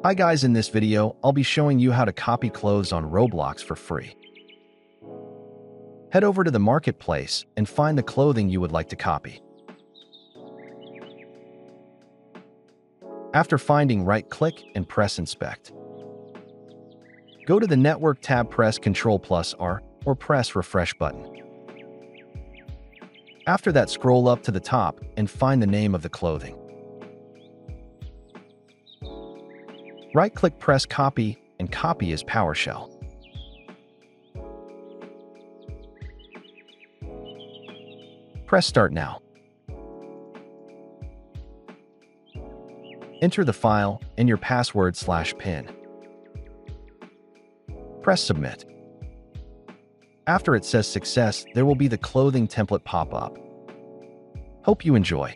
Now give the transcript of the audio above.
Hi guys, in this video, I'll be showing you how to copy clothes on Roblox for free. Head over to the marketplace and find the clothing you would like to copy. After finding, right-click and press Inspect. Go to the Network tab, press Ctrl+R or press Refresh button. After that, scroll up to the top and find the name of the clothing. Right-click, press Copy, and copy as PowerShell. Press Start now. Enter the file and your password/PIN. Press Submit. After it says Success, there will be the clothing template pop up. Hope you enjoy.